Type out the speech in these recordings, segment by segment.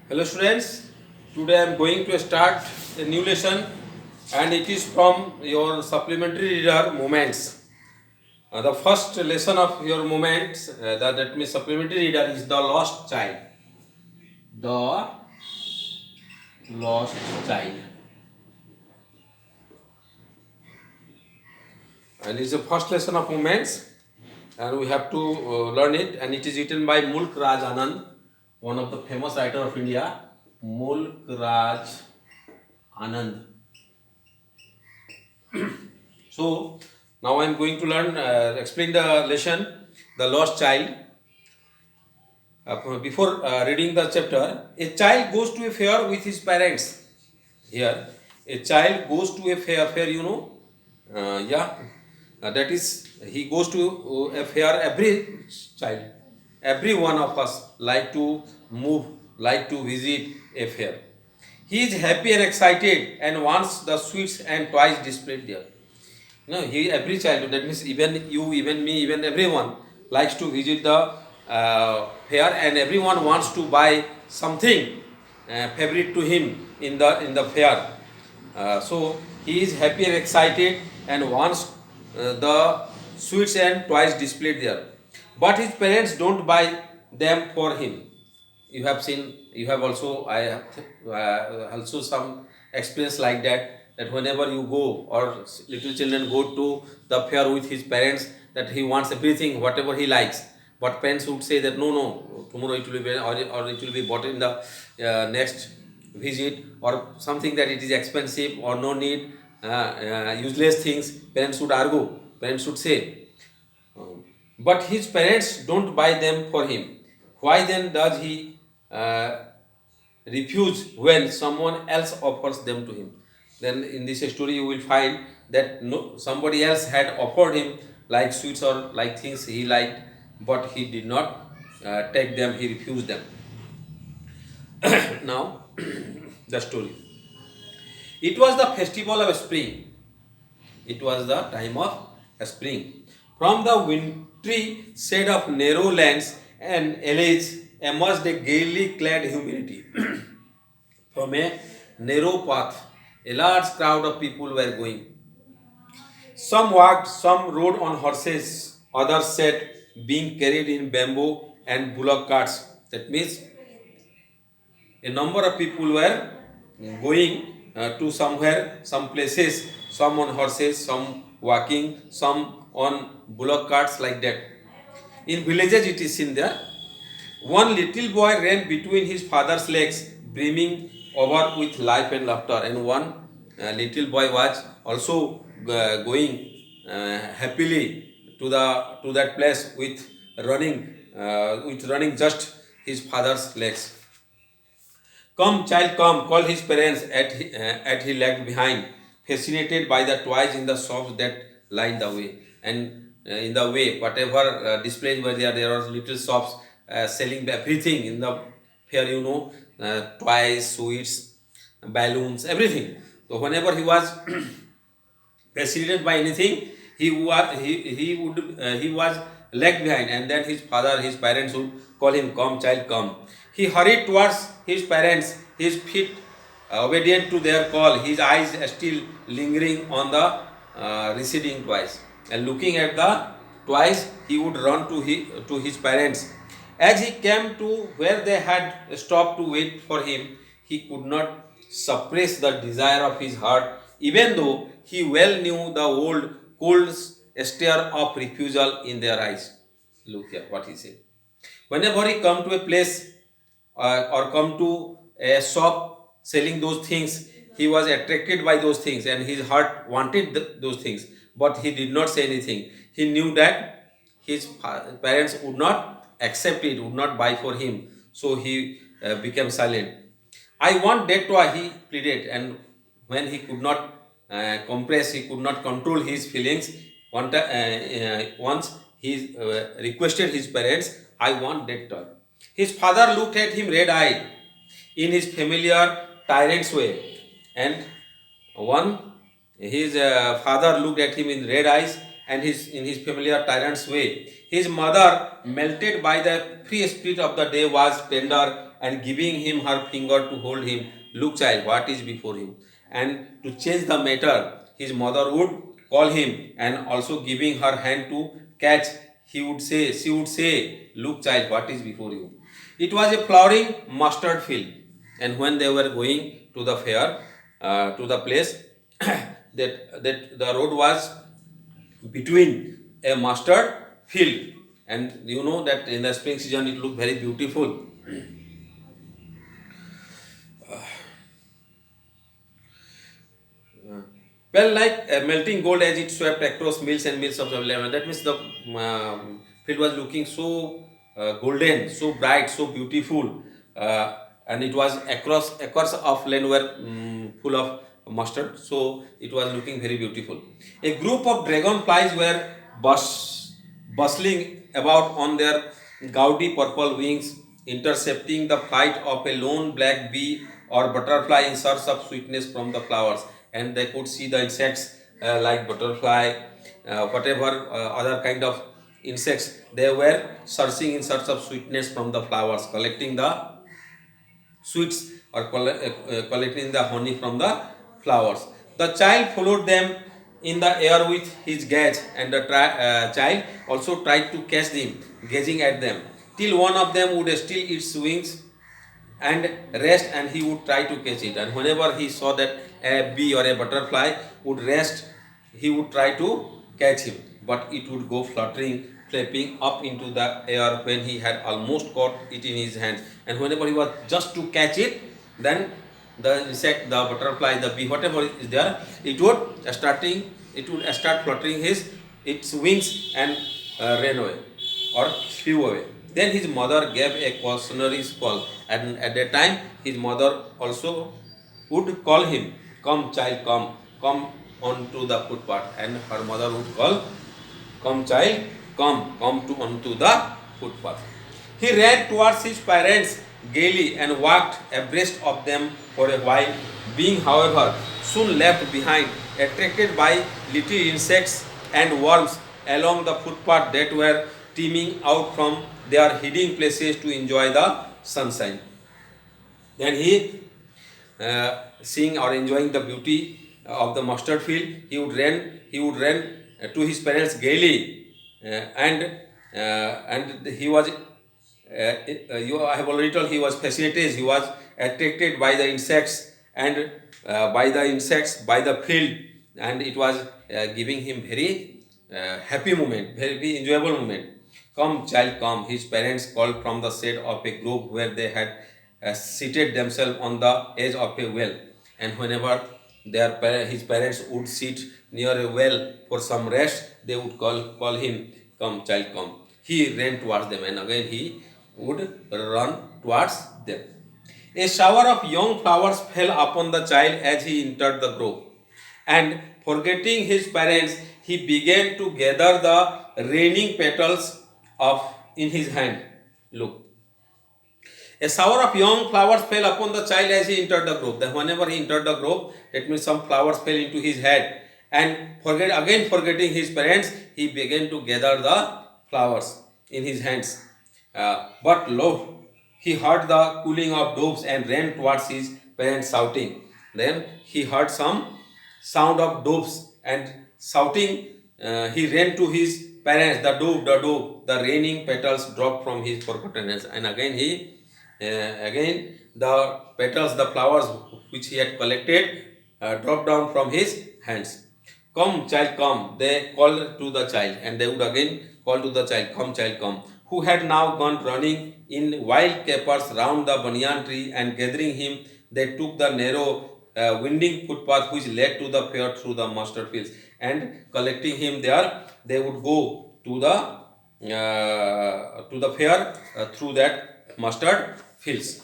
Hello students, today I am going to start a new lesson and it is from your supplementary reader Moments. The first lesson of your Moments, that means supplementary reader, is The Lost Child. The Lost Child. And it is the first lesson of Moments and we have to learn it, and it is written by Mulk Raj Anand, one of the famous writer of India. Mulk Raj Anand. So now I am going to explain the lesson, The Lost Child. Before reading the chapter, a child goes to a fair with his parents. Here, a child goes to a fair, that is, he goes to a fair. Every child, every one of us like to move, like to visit a fair. He is happy and excited and wants the sweets and toys displayed there. No, every child, that means even you, even me, even everyone likes to visit the fair, and everyone wants to buy something favorite to him in the fair. So he is happy and excited and wants the sweets and toys displayed there. But his parents don't buy them for him. You have seen, you have also, I have also some experience like that, that whenever you go or little children go to the fair with his parents, that he wants everything whatever he likes, but parents would say that no, tomorrow it will be, or it will be bought in the next visit, or something that it is expensive or no need, useless things, parents would argue, parents would say. But his parents don't buy them for him. Why then does he refuse when someone else offers them to him? Then in this story you will find that somebody else had offered him like sweets or like things he liked, but he did not take them, he refused them. Now, the story. It was the festival of spring. It was the time of spring. From the wintry shade of narrow lands and alleys emerged a gaily clad humanity. From a narrow path, a large crowd of people were going. Some walked, some rode on horses, others sat, being carried in bamboo and bullock carts. That means a number of people were going to somewhere, some places, some on horses, some walking, some on bullock carts, like that. In villages it is seen there. One little boy ran between his father's legs, brimming over with life and laughter, and one little boy was also going happily to that place with running just his father's legs. Come, child, come, called his parents at he lagged behind, fascinated by the toys in the shops that lined the way. And in the way, whatever displays were there, there were little shops selling everything in the fair, toys, sweets, balloons, everything. So whenever he was fascinated by anything, he was left behind, and then his parents would call him, come child, come. He hurried towards his parents, his feet obedient to their call, his eyes still lingering on the receding toys, and looking at the toys he would run to his parents. As he came to where they had stopped to wait for him, he could not suppress the desire of his heart, even though he well knew the old cold stare of refusal in their eyes. Look here what he said. Whenever he come to a place or come to a shop selling those things, he was attracted by those things and his heart wanted those things, but he did not say anything. He knew that his parents would not accept it, would not buy for him, so he became silent. I want that toy, he pleaded, and when he could not compress, he could not control his feelings. Once he requested his parents, I want that toy. His father looked at him red eyed in his familiar tyrant's way, and one his father looked at him in red eyes and in his familiar tyrant's way. His mother, melted by the free spirit of the day, was tender and giving him her finger to hold him. Look, child, what is before you? And to change the matter, his mother would call him and also giving her hand to catch. She would say, look, child, what is before you? It was a flowering mustard field, and when they were going to the fair, to the place, that the road was between a mustard field, and you know that in the spring season it looked very beautiful. Well, like melting gold as it swept across mills and mills of land. That means the field was looking so golden, so bright, so beautiful, and it was across acres of land were full of mustard. So it was looking very beautiful. A group of dragonflies were bustling about on their gaudy purple wings, intercepting the flight of a lone black bee or butterfly in search of sweetness from the flowers. And they could see the insects like butterfly, whatever other kind of insects. They were searching in search of sweetness from the flowers, collecting the sweets or collecting the honey from the flowers. The child followed them in the air with his gaze, and the child also tried to catch them, gazing at them, till one of them would steal its wings and rest, and he would try to catch it. And whenever he saw that a bee or a butterfly would rest, he would try to catch him, but it would go fluttering, flapping up into the air when he had almost caught it in his hands. And whenever he was just to catch it, then the insect, the butterfly, the bee, whatever is there, it would start fluttering its wings and ran away or flew away. Then his mother gave a cautionary call, and at that time his mother also would call him, come child, come onto the footpath. And her mother would call, come child, come to onto the footpath. He ran towards his parents gaily and walked abreast of them for a while, being however soon left behind, attracted by little insects and worms along the footpath that were teeming out from their hiding places to enjoy the sunshine. Then he, seeing or enjoying the beauty of the mustard field, he would run to his parents gaily, and he was. I have already told he was fascinated. He was attracted by the insects and by the field, and it was giving him very happy moment, very enjoyable moment. Come, child, come. His parents called from the shade of a grove where they had seated themselves on the edge of a well. And whenever his parents would sit near a well for some rest, they would call him, come, child, come. He ran towards them, and again he would run towards them. A shower of young flowers fell upon the child as he entered the grove, and forgetting his parents, he began to gather the raining petals of in his hand. Look, a shower of young flowers fell upon the child as he entered the grove. Then whenever he entered the grove, that means some flowers fell into his head, and forgetting his parents, he began to gather the flowers in his hands. But lo, he heard the cooling of doves and ran towards his parents shouting. Then he heard some sound of doves and shouting. He ran to his parents. The raining petals dropped from his forgotten hands, and again the petals, the flowers which he had collected, dropped down from his hands. Come, child, come. They called to the child, and they would again call to the child, come, child, come, who had now gone running in wild capers round the banyan tree, and gathering him, they took the narrow, winding footpath which led to the fair through the mustard fields, and collecting him there, they would go to the fair through that mustard fields.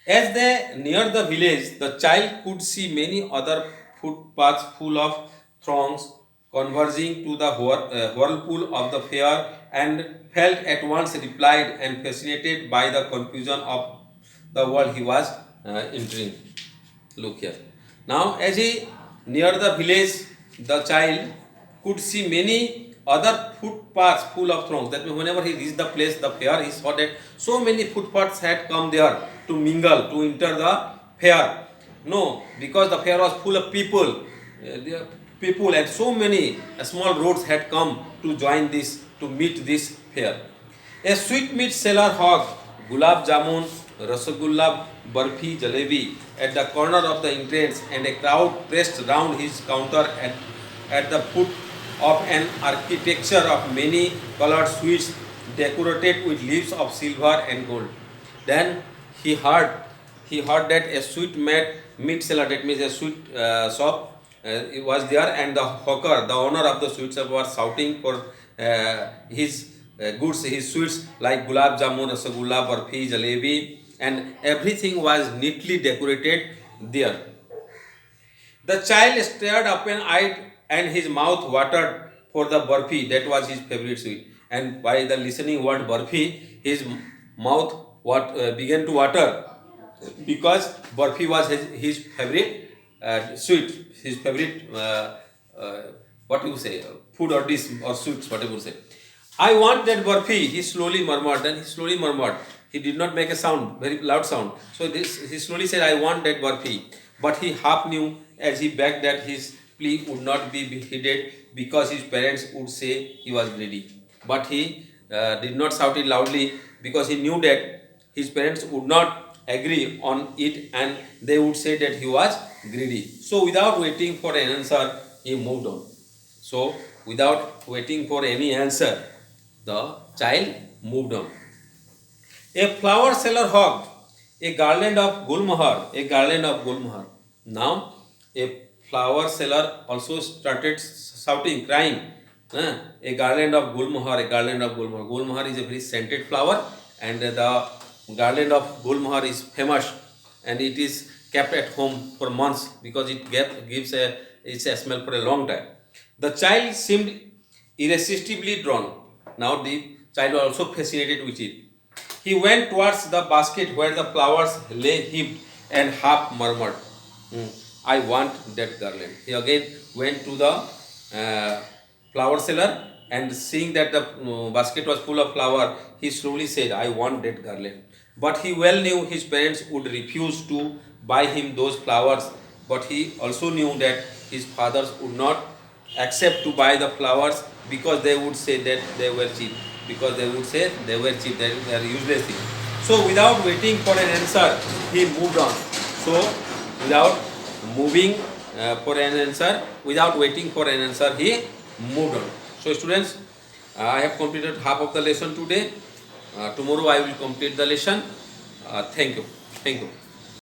As they neared the village, the child could see many other footpaths full of throngs converging to the whirlpool of the fair, and felt at once replied and fascinated by the confusion of the world he was entering. Look here. Now, as he neared the village, the child could see many other footpaths full of throngs. That means whenever he reached the place, the fair, he saw that so many footpaths had come there to mingle, to enter the fair. No, because the fair was full of people, people, and so many small roads had come to join this, to meet this fair. A sweetmeat seller hawked gulab jamun, rasagulla, barfi, jalebi at the corner of the entrance, and a crowd pressed round his counter at the foot of an architecture of many colored sweets decorated with leaves of silver and gold. Then he heard he heard that a sweet meat seller, that means a sweet shop, it was there, and the hawker, the owner of the sweet shop, was shouting for his goods, his sweets like gulab jamun, rasagulla, barfi, jalebi, and everything was neatly decorated there. The child stared open-eyed and his mouth watered for the barfi, that was his favorite sweet. And by the listening word barfi, his mouth began to water because barfi was his favorite sweet, his favorite what you say, food or dish or sweets, whatever you say. I want that barfi, he slowly murmured. Then he slowly murmured. He did not make a sound, very loud sound. So he slowly said, I want that barfi. But he half knew as he begged that his plea would not be heeded because his parents would say he was greedy. But he did not shout it loudly because he knew that his parents would not agree on it and they would say that he was greedy. So without waiting for an answer, he moved on. So without waiting for any answer, the child moved on. A flower seller hogged a garland of gulmohar, a garland of gulmohar. Now, a flower seller also started shouting, crying, a garland of gulmohar, a garland of gulmohar. Gulmohar is a very scented flower, and the garland of gulmohar is famous, and it is kept at home for months because it gives a smell for a long time. The child seemed irresistibly drawn. Now the child was also fascinated with it. He went towards the basket where the flowers lay heaped and half murmured, I want that garland. He again went to the flower seller and seeing that the basket was full of flower, he slowly said, I want that garland. But he well knew his parents would refuse to buy him those flowers, but he also knew that his fathers would not accept to buy the flowers because they would say that they were cheap. Because they would say they were cheap, they are useless things. So without waiting for an answer, he moved on. So without moving for an answer, without waiting for an answer, he moved on. So students, I have completed half of the lesson today. Tomorrow I will complete the lesson. Thank you. Thank you.